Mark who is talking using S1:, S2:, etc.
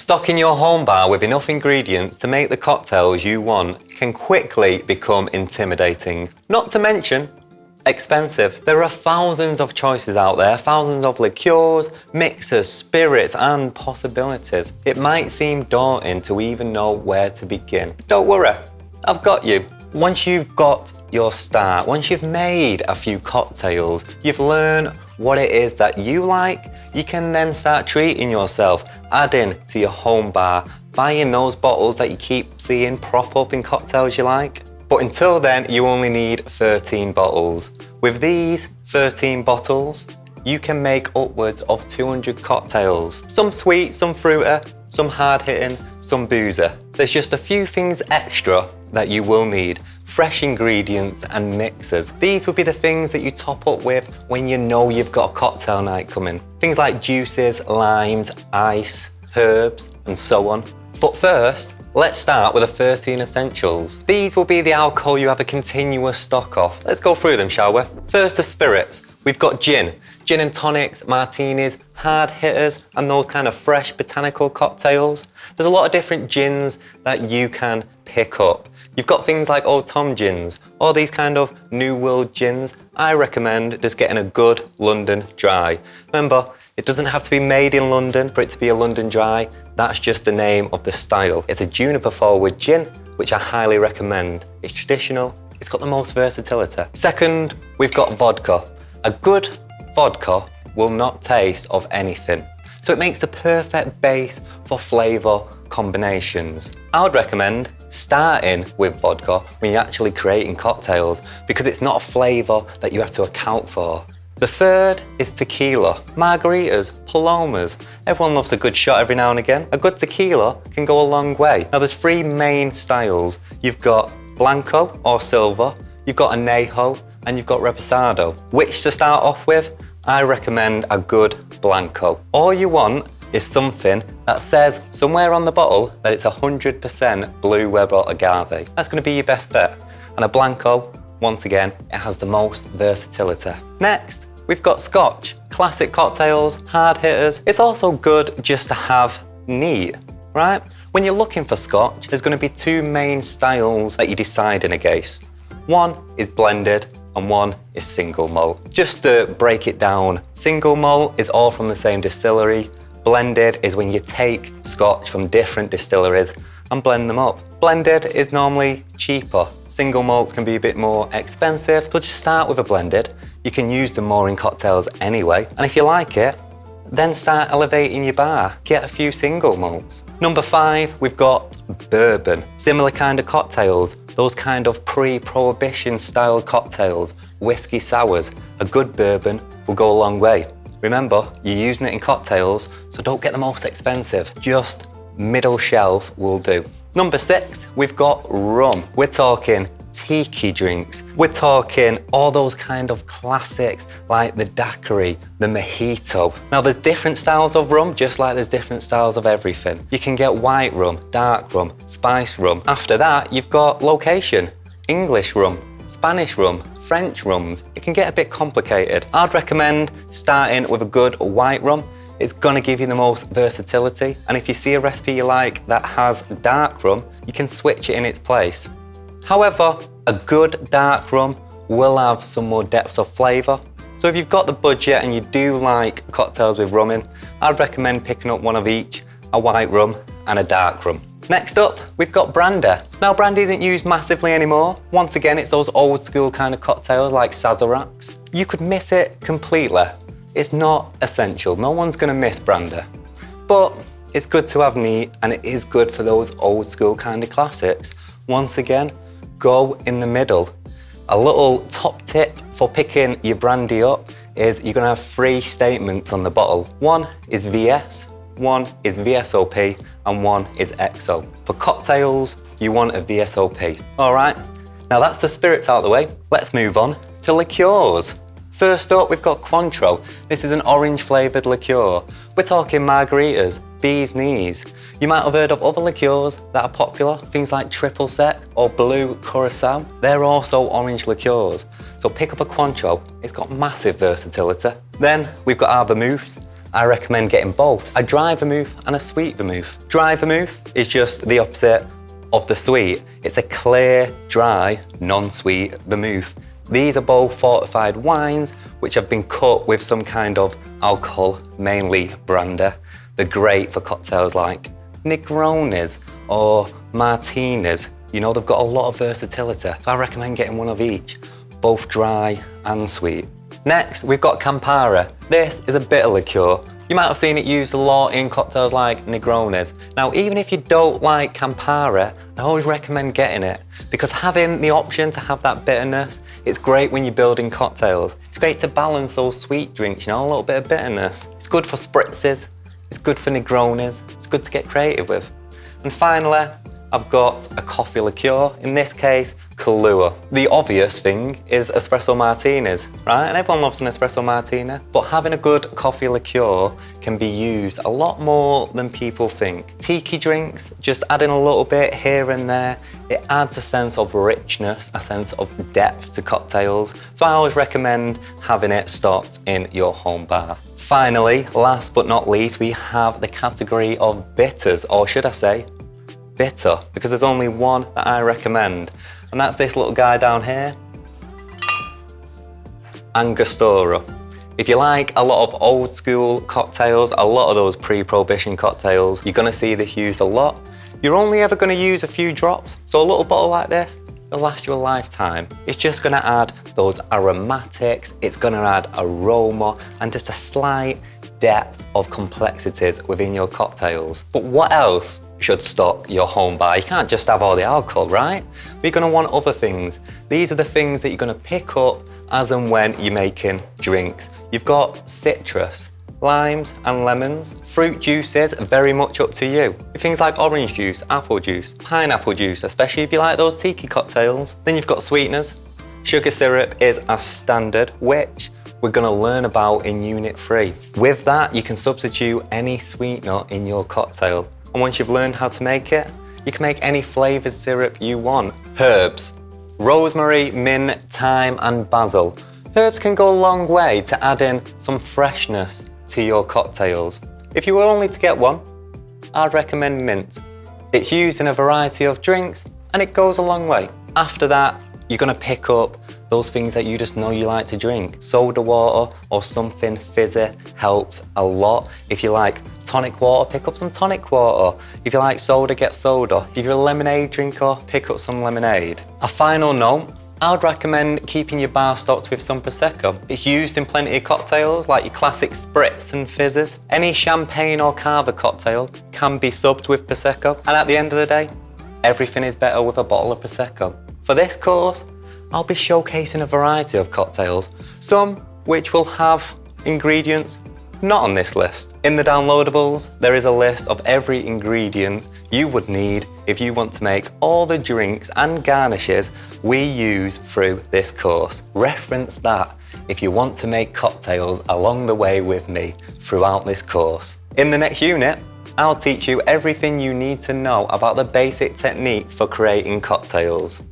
S1: Stocking your home bar with enough ingredients to make the cocktails you want can quickly become intimidating. Not to mention, expensive. There are thousands of choices out there, thousands of liqueurs, mixers, spirits, and possibilities. It might seem daunting to even know where to begin. Don't worry, I've got you. Once you've got your start, once you've made a few cocktails, you've learned what it is that you like, you can then start treating yourself, adding to your home bar, buying those bottles that you keep seeing prop up in cocktails you like. But until then, you only need 13 bottles. With these 13 bottles, you can make upwards of 200 cocktails. Some sweet, some fruity, some hard hitting, some boozy. There's just a few things extra that you will need. Fresh ingredients and mixers. These would be the things that you top up with when you know you've got a cocktail night coming. Things like juices, limes, ice, herbs, and so on. But first, let's start with the 13 essentials. These will be the alcohol you have a continuous stock of. Let's go through them, shall we? First, the spirits. We've got gin and tonics, martinis, hard hitters, and those kind of fresh botanical cocktails. There's a lot of different gins that you can pick up. You've got things like Old Tom gins, or these kind of New World gins. I recommend just getting a good London dry. Remember, it doesn't have to be made in London for it to be a London dry. That's just the name of the style. It's a juniper forward gin, which I highly recommend. It's traditional, it's got the most versatility. Second, we've got vodka. A good vodka will not taste of anything. So it makes the perfect base for flavour combinations. I would recommend starting with vodka when you're actually creating cocktails because it's not a flavour that you have to account for. The third is tequila. Margaritas, palomas. Everyone loves a good shot every now and again. A good tequila can go a long way. Now there's three main styles. You've got blanco or silver, you've got anejo, and you've got reposado. Which to start off with? I recommend a good blanco. All you want is something that says somewhere on the bottle that it's 100% Blue Weber agave. That's going to be your best bet. And a blanco, once again, it has the most versatility. Next, we've got Scotch. Classic cocktails, hard hitters. It's also good just to have neat, right? When you're looking for Scotch, there's going to be two main styles that you're deciding against. One is blended and one is single malt. Just to break it down, single malt is all from the same distillery. Blended is when you take Scotch from different distilleries and blend them up. Blended is normally cheaper. Single malts can be a bit more expensive, so just start with a blended. You can use them more in cocktails anyway, and if you like it, then start elevating your bar. Get a few single malts. Number 5, we've got bourbon. Similar kind of cocktails, those kind of pre-prohibition style cocktails, whiskey sours. A good bourbon will go a long way. Remember, you're using it in cocktails, so don't get the most expensive. Just middle shelf will do. Number 6, we've got rum. We're talking tiki drinks. We're talking all those kind of classics like the daiquiri, the mojito. Now there's different styles of rum, just like there's different styles of everything. You can get white rum, dark rum, spice rum. After that, you've got location, English rum, Spanish rum, French rums. It can get a bit complicated. I'd recommend starting with a good white rum. It's gonna give you the most versatility. And if you see a recipe you like that has dark rum, you can switch it in its place. However, a good dark rum will have some more depth of flavour. So if you've got the budget and you do like cocktails with rum in, I'd recommend picking up one of each, a white rum and a dark rum. Next up, we've got Brandy. Now Brandy isn't used massively anymore. Once again, it's those old school kind of cocktails like Sazeracs. You could miss it completely. It's not essential. No one's gonna miss Brandy. But it's good to have neat and it is good for those old school kind of classics. Once again, go in the middle. A little top tip for picking your brandy up is you're gonna have 3 statements on the bottle. One is VS, one is VSOP, and one is XO. For cocktails, you want a VSOP. All right, now that's the spirits out of the way. Let's move on to liqueurs. First up, we've got Cointreau. This is an orange flavoured liqueur. We're talking margaritas, bee's knees. You might have heard of other liqueurs that are popular, things like triple sec or blue curacao. They're also orange liqueurs. So pick up a Cointreau, it's got massive versatility. Then we've got our vermouths. I recommend getting both, a dry vermouth and a sweet vermouth. Dry vermouth is just the opposite of the sweet. It's a clear, dry, non-sweet vermouth. These are both fortified wines which have been cut with some kind of alcohol, mainly Brandy. They're great for cocktails like Negronis or Martinis. You know, they've got a lot of versatility. So I recommend getting one of each, both dry and sweet. Next, we've got Campari. This is a bitter liqueur. You might have seen it used a lot in cocktails like Negronis. Now, even if you don't like Campari, I always recommend getting it because having the option to have that bitterness, it's great when you're building cocktails. It's great to balance those sweet drinks, you know, a little bit of bitterness. It's good for spritzes, it's good for Negronis, it's good to get creative with. And finally, I've got a coffee liqueur, in this case, Kahlua. The obvious thing is espresso martinis, right? And everyone loves an espresso martini, but having a good coffee liqueur can be used a lot more than people think. Tiki drinks, just adding a little bit here and there, it adds a sense of richness, a sense of depth to cocktails. So I always recommend having it stocked in your home bar. Finally, last but not least, we have the category of bitters, or should I say, bitter, because there's only one that I recommend, and that's this little guy down here, Angostura. If you like a lot of old school cocktails, a lot of those pre-prohibition cocktails, you're gonna see this used a lot. You're only ever gonna use a few drops, so a little bottle like this, it'll last you a lifetime. It's just gonna add those aromatics, it's gonna add aroma, and just a slight depth of complexities within your cocktails. But what else should stock your home bar? You can't just have all the alcohol, right? You're gonna want other things. These are the things that you're gonna pick up as and when you're making drinks. You've got citrus, limes and lemons. Fruit juices, very much up to you. Things like orange juice, apple juice, pineapple juice, especially if you like those tiki cocktails. Then you've got sweeteners. Sugar syrup is a standard, which we're gonna learn about in Unit 3. With that, you can substitute any sweetener in your cocktail. And once you've learned how to make it, you can make any flavored syrup you want. Herbs, rosemary, mint, thyme, and basil. Herbs can go a long way to add in some freshness to your cocktails. If you were only to get one, I'd recommend mint. It's used in a variety of drinks, and it goes a long way. After that, you're gonna pick up those things that you just know you like to drink. Soda water or something fizzy helps a lot. If you like tonic water, pick up some tonic water. If you like soda, get soda. If you're a lemonade drinker, pick up some lemonade. A final note, I would recommend keeping your bar stocked with some Prosecco. It's used in plenty of cocktails, like your classic spritz and fizzes. Any champagne or cava cocktail can be subbed with Prosecco. And at the end of the day, everything is better with a bottle of Prosecco. For this course, I'll be showcasing a variety of cocktails, some which will have ingredients not on this list. In the downloadables, there is a list of every ingredient you would need if you want to make all the drinks and garnishes we use through this course. Reference that if you want to make cocktails along the way with me throughout this course. In the next unit, I'll teach you everything you need to know about the basic techniques for creating cocktails.